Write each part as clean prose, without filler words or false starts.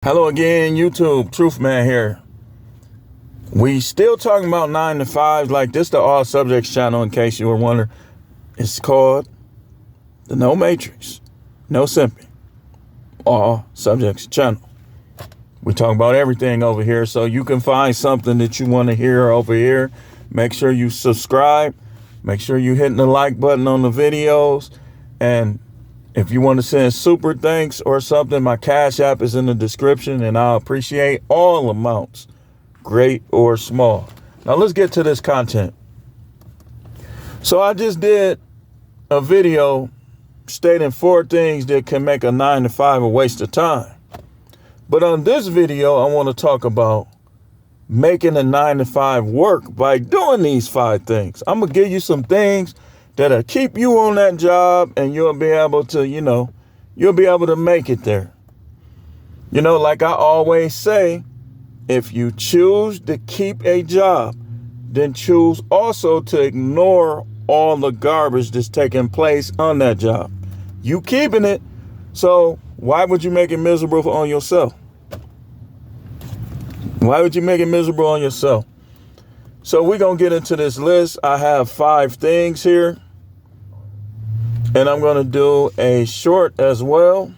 Hello again, YouTube. Truth Man here. We still talking about 9 to 5, like this the All Subjects channel, in case you were wondering. It's called the No Matrix, No Simping, All Subjects channel. We talk about everything over here, so you can find something that you want to hear over here. Make sure you subscribe. Make sure you hitting the like button on the videos. And if you want to send super thanks or something, my Cash App is in the description, and I'll appreciate all amounts, great or small. Now let's get to this content. So I just did a video stating 4 things that can make a 9 to 5 a waste of time. But on this video, I want to talk about making a 9 to 5 work by doing these 5 things. I'm going to give you some things that'll keep you on that job, and you'll be able to, you'll be able to make it there. Like I always say, if you choose to keep a job, then choose also to ignore all the garbage that's taking place on that job. You keeping it, so why would you make it miserable on yourself? Why would you make it miserable on yourself? So we're going to get into this list. I have 5 things here, and I'm going to do a short as well.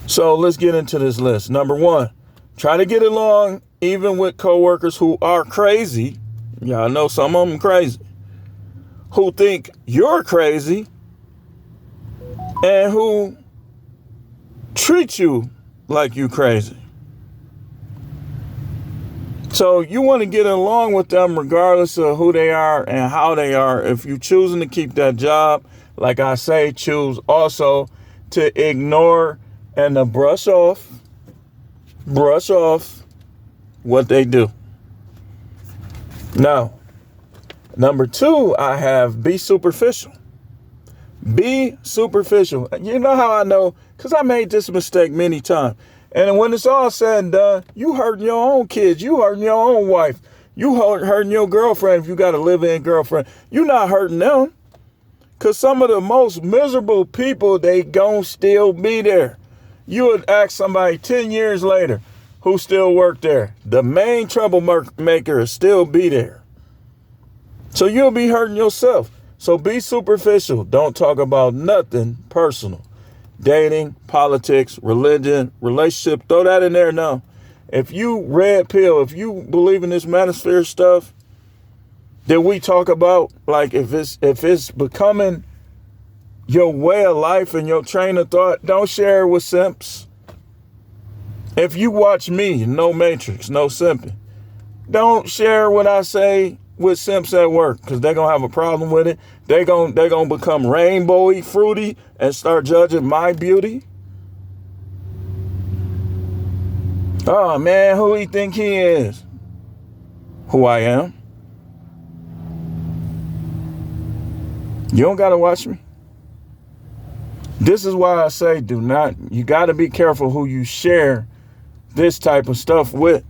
So let's get into this list. Number 1, try to get along even with coworkers who are crazy. Y'all know some of them crazy, who think you're crazy and who treat you like you crazy. So you want to get along with them regardless of who they are and how they are. If you're choosing to keep that job, like I say, choose also to ignore and to brush off what they do. Now, number 2, I have be superficial. Be superficial. You know how I know? Because I made this mistake many times. And when it's all said and done, you hurting your own kids. You hurting your own wife. You hurting your girlfriend if you got a live-in girlfriend. You're not hurting them. Because some of the most miserable people, they gon' still be there. You would ask somebody 10 years later who still work there. The main troublemaker will still be there. So you'll be hurting yourself. So be superficial. Don't talk about nothing personal. Dating, politics, religion, relationship, throw that in there now. If you red pill, if you believe in this manosphere stuff that we talk about, like if it's becoming your way of life and your train of thought, don't share it with simps. If you watch me, No Matrix, No Simping, don't share what I say with simps at work, because they're going to have a problem with it. They're going to become rainbowy, fruity, and start judging my beauty. Oh, man, who he think he is? Who I am. You don't got to watch me. This is why I say you got to be careful who you share this type of stuff with.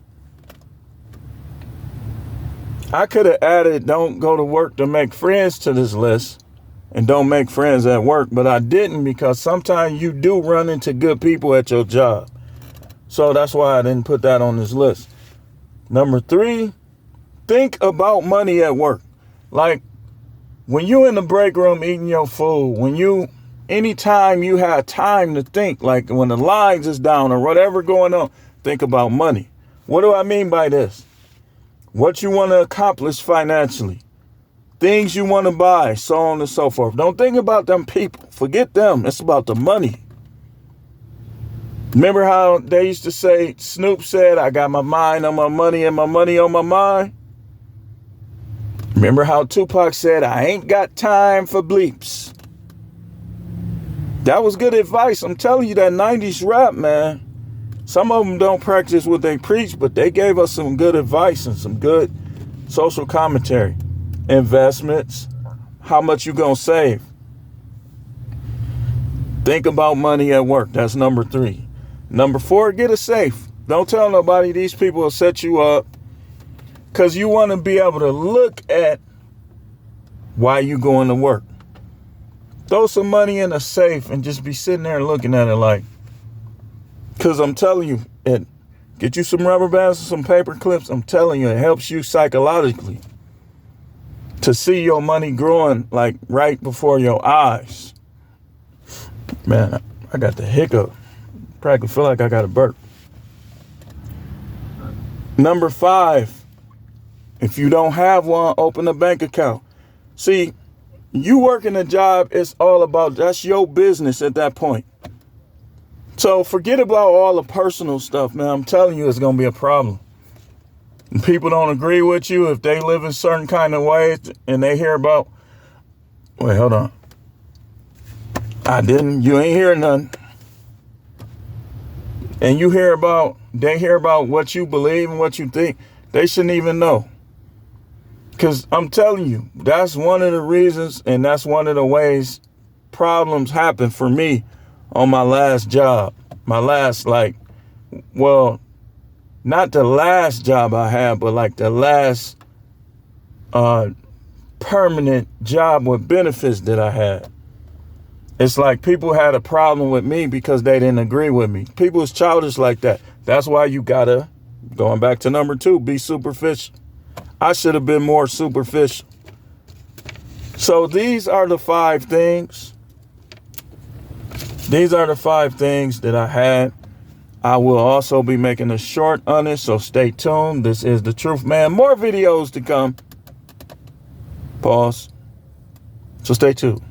I could have added don't go to work to make friends to this list and don't make friends at work, but I didn't, because sometimes you do run into good people at your job. So that's why I didn't put that on this list. Number 3, think about money at work. Like when you in the break room eating your food, anytime you have time to think, like when the lines is down or whatever going on, think about money. What do I mean by this? What you want to accomplish financially, things you want to buy, so on and so forth. Don't think about them people. Forget them. It's about the money. Remember how they used to say, Snoop said, I got my mind on my money and my money on my mind? Remember how Tupac said, I ain't got time for bleeps? That was good advice. I'm telling you, that 90s rap, man. Some of them don't practice what they preach, but they gave us some good advice and some good social commentary. Investments, how much you gonna save. Think about money at work. That's number 3. Number 4, get a safe. Don't tell nobody. These people will set you up, because you want to be able to look at why you going to work. Throw some money in a safe and just be sitting there looking at it like, Because I'm telling you, get you some rubber bands and some paper clips. I'm telling you, it helps you psychologically to see your money growing like right before your eyes. Man, I got the hiccup. Practically feel like I got a burp. Number 5, if you don't have one, open a bank account. See, you working a job, it's all about, that's your business at that point. So forget about all the personal stuff, man. I'm telling you, it's going to be a problem. And people don't agree with you if they live in certain kind of ways and they hear about, wait, hold on. You ain't hearing nothing. And they hear about what you believe and what you think. They shouldn't even know. Because I'm telling you, that's one of the reasons, and that's one of the ways problems happen for me on my last job. My last, not the last job I had, but like the last permanent job with benefits that I had. It's like people had a problem with me because they didn't agree with me. People is childish like that. That's why you gotta, going back to number 2, be superficial. I should have been more superficial. So these are the 5 things. These are the 5 things that I had. I will also be making a short on it, so stay tuned. This is The Truth Man. More videos to come. Pause. So stay tuned.